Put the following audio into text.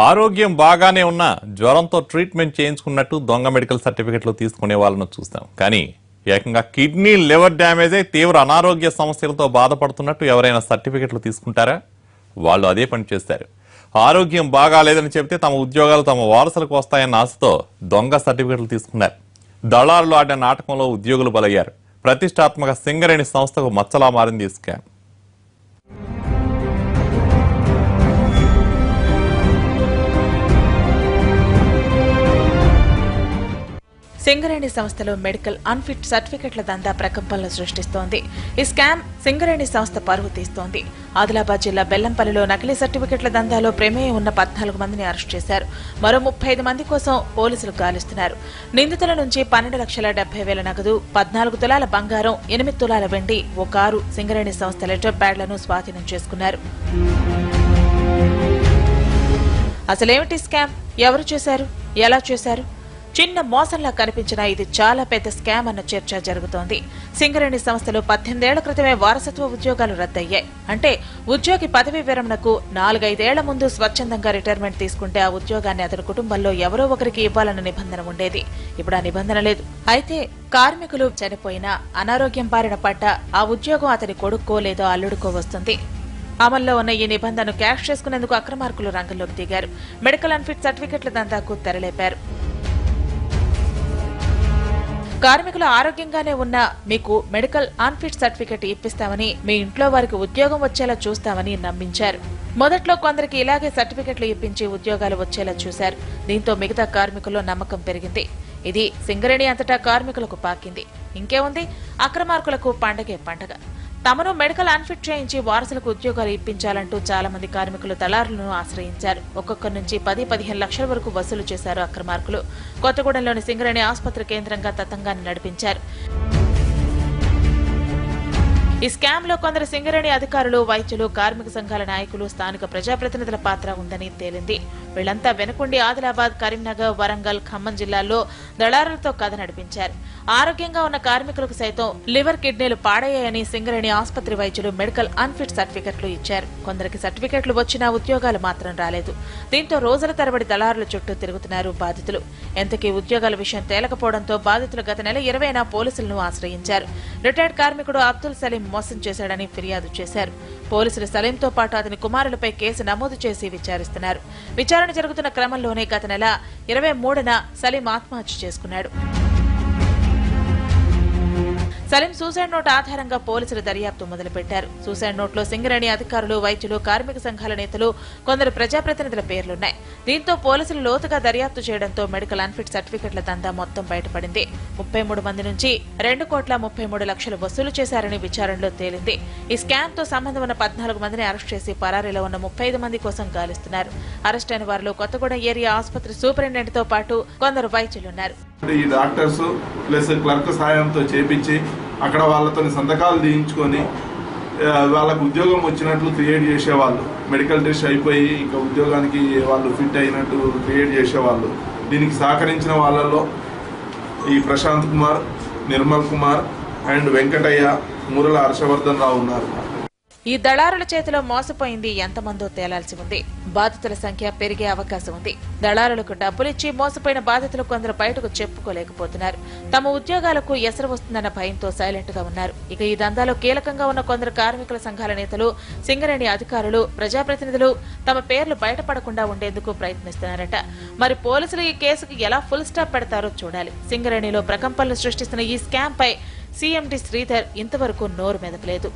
ఆరోగ్యం బాగానే ఉన్నా జ్వరంతో ట్రీట్మెంట్ చేయించుకున్నట్టు దొంగ మెడికల్ సర్టిఫికెట్లు తీసుకునే వాళ్ళను చూస్తాం. కానీ ఏకంగా కిడ్నీ లివర్ డ్యామేజ్ అయి తీవ్ర అనారోగ్య సమస్యలతో బాధపడుతున్నట్టు ఎవరైనా సర్టిఫికెట్లు తీసుకుంటారా? వాళ్ళు అదే పని చేస్తారు. ఆరోగ్యం బాగాలేదని చెబితే తమ ఉద్యోగాలు తమ వారసులకు వస్తాయన్న ఆశతో దొంగ సర్టిఫికెట్లు తీసుకున్నారు. దళారులు ఆడిన నాటకంలో ఉద్యోగులు బలయ్యారు. ప్రతిష్టాత్మక సింగరేణి సంస్థకు మచ్చలా మారింది ఈ స్కామ్. సింగరేణి సంస్థలో మెడికల్ అన్ఫిట్ సర్టిఫికెట్ల దందా ప్రకంపనలు సృష్టిస్తోంది. ఈ స్కామ్ సింగరేణి సంస్థ పరువు తీస్తోంది. ఆదిలాబాద్ జిల్లా బెల్లంపల్లిలో నకిలీ సర్టిఫికెట్ల దందాలో ప్రమేయం ఉన్న 14 మందిని అరెస్ట్ చేశారు. మరో 35 మంది కోసం పోలీసులు గాలిస్తున్నారు. నిందితుల నుంచి 12,70,000 నగదు, 14 తులాల బంగారం, 8 తులాల వెండి, ఓ కారు, సింగరేణి సంస్థ లెటర్ ప్యాడ్లను స్వాధీనం చేసుకున్నారు. అసలేమిటి స్కామ్? ఎవరు చేశారు? ఎలా చేశారు? చిన్న మోసంలా కనిపించినా ఇది చాలా పెద్ద స్కామ్ అన్న చర్చ జరుగుతోంది. సింగరేణి సంస్థలో 18 ఏళ్ల క్రితమే వారసత్వ ఉద్యోగాలు రద్దయ్యాయి. అంటే ఉద్యోగి పదవీ విరమణకు 4-5 ఏళ్ల ముందు స్వచ్ఛందంగా రిటైర్మెంట్ తీసుకుంటే ఆ ఉద్యోగాన్ని అతని కుటుంబంలో ఎవరో ఒకరికి ఇవ్వాలన్న నిబంధన ఉండేది. ఇప్పుడు ఆ నిబంధన లేదు. అయితే కార్మికులు చనిపోయినా, అనారోగ్యం బారిన పడ్డా ఆ ఉద్యోగం అతని కొడుక్కో లేదో అల్లుడుకో వస్తుంది. అమల్లో ఉన్న ఈ నిబంధనను క్యాష్ చేసుకునేందుకు అక్రమార్కులు రంగంలోకి దిగారు. మెడికల్ అన్ఫిట్ సర్టిఫికెట్ల దందాకు తెరలేపారు. కార్మికులు ఆరోగ్యంగానే ఉన్నా మీకు మెడికల్ అన్ఫిట్ సర్టిఫికెట్ ఇప్పిస్తామని, మీ ఇంట్లో వారికి ఉద్యోగం వచ్చేలా చూస్తామని నమ్మించారు. మొదట్లో కొందరికి ఇలాగే సర్టిఫికెట్లు ఇప్పించి ఉద్యోగాలు వచ్చేలా చూశారు. దీంతో మిగతా కార్మికుల్లో నమ్మకం పెరిగింది. ఇది సింగరేణి అంతటా కార్మికులకు పాకింది. ఇంకేముంది, అక్రమార్కులకు పండగే పండగ. తమను మెడికల్ అన్ఫిట్ చేయించి వారసులకు ఉద్యోగాలు ఇప్పించాలంటూ చాలా మంది కార్మికులు దళారులను ఆశ్రయించారు. ఒక్కొక్కరి నుంచి 10-15 లక్షల వరకు వసూలు చేశారు అక్రమార్కులు. కొత్తగూడెంలోని సింగరేణి ఆసుపత్రి కేంద్రంగా తతంగాన్ని నడిపించారు. ఈ స్కామ్ లో కొందరు సింగరేణి అధికారులు, వైద్యులు, కార్మిక సంఘాల నాయకులు, స్థానిక ప్రజాప్రతినిధుల పాత్ర ఉందని తేలింది. వీళ్లంతా వెనుకుండి ఆదిలాబాద్, కరీంనగర్, వరంగల్, ఖమ్మం జిల్లాల్లో దళారులతో కథ నడిపించారు. ఆరోగ్యంగా ఉన్న కార్మికులకు సైతం లివర్, కిడ్నీలు పాడయ్యాయని సింగరేణి ఆసుపత్రి వైద్యులు మెడికల్ అన్ఫిట్ సర్టిఫికెట్లు ఇచ్చారు. కొందరికి సర్టిఫికెట్లు వచ్చినా ఉద్యోగాలు మాత్రం రాలేదు. దీంతో రోజుల తరబడి దళారుల చుట్టూ తిరుగుతున్నారు బాధితులు. ఎంతకీ ఉద్యోగాల విషయం తేలకపోవడంతో బాధితులు గత నెల 20న పోలీసులను ఆశ్రయించారు. రిటైర్డ్ కార్మికుడు అబ్దుల్ సలీం మోసం చేశాడని ఫిర్యాదు చేశారు. పోలీసులు సలీంతో పాటు అతని కుమారులపై కేసు నమోదు చేసి విచారిస్తున్నారు. విచారణ జరుగుతున్న క్రమంలోనే గత నెల 23న సలీం ఆత్మహత్య చేసుకున్నాడు. సలీం సూసైడ్ నోట్ ఆధారంగా పోలీసులు దర్యాప్తు మొదలుపెట్టారు. సూసైడ్ నోట్లో సింగరేణి అధికారులు, వైద్యులు, కార్మిక సంఘాల నేతలు, కొందరు ప్రజాప్రతినిధుల పేర్లున్నాయి. దీంతో పోలీసులు లోతుగా దర్యాప్తు చేయడంతో మెడికల్ అన్ఫిట్ సర్టిఫికెట్ల దందా మొత్తం బయటపడింది. 33 మంది నుంచి 2,33 లక్షలు వసూలు చేశారని విచారణలో తేలింది. ఈ స్కామ్ తో సంబంధం ఉన్న 14 మందిని అరెస్ట్ చేసి పరారీలో ఉన్న 35 మంది కోసం గాలిస్తున్నారు. అరెస్ట్ అయిన వారిలో కొత్తగూడెం ఏరియా ఆసుపత్రి సూపరింటెండెంట్ తో పాటు కొందరు వైద్యులున్నారు. ఈ డాక్టర్స్ ప్లస్ క్లర్క్ సహాయంతో చేపించి అక్కడ వాళ్ళతో సంతకాలు తీయించుకొని వాళ్ళకు ఉద్యోగం వచ్చినట్లు క్రియేట్ చేసేవాళ్ళు. మెడికల్ టెస్ట్ అయిపోయి ఇంకా ఉద్యోగానికి వాళ్ళు ఫిట్ అయినట్టు క్రియేట్ చేసేవాళ్ళు. దీనికి సహకరించిన వాళ్ళలో ఈ ప్రశాంత్ కుమార్, నిర్మల్ కుమార్ అండ్ వెంకటయ్య, మురళ హర్షవర్ధన్ రావు ఉన్నారు. ఈ దళారుల చేతిలో మోసపోయింది ఎంతమందో తేలాల్సి ఉంది. బాధితుల సంఖ్య పెరిగే అవకాశం ఉంది. దళారులకు డబ్బులిచ్చి మోసపోయిన బాధితులు కొందరు బయటకు చెప్పుకోలేకపోతున్నారు. తమ ఉద్యోగాలకు ఎసరు వస్తుందన్న భయంతో సైలెంట్ గా ఉన్నారు. ఇక ఈ దందాలో కీలకంగా ఉన్న కొందరు కార్మికుల సంఘాల నేతలు, సింగరేణి అధికారులు, ప్రజాప్రతినిధులు తమ పేర్లు బయటపడకుండా ఉండేందుకు ప్రయత్నిస్తున్నారట. మరి పోలీసులు ఈ కేసుకు ఎలా ఫుల్ స్టాప్ పెడతారో చూడాలి. సింగరేణిలో ప్రకంపనలు సృష్టిస్తున్న ఈ స్కామ్ పై సీఎండీ శ్రీధర్ ఇంతవరకు నోరు మెదపలేదు.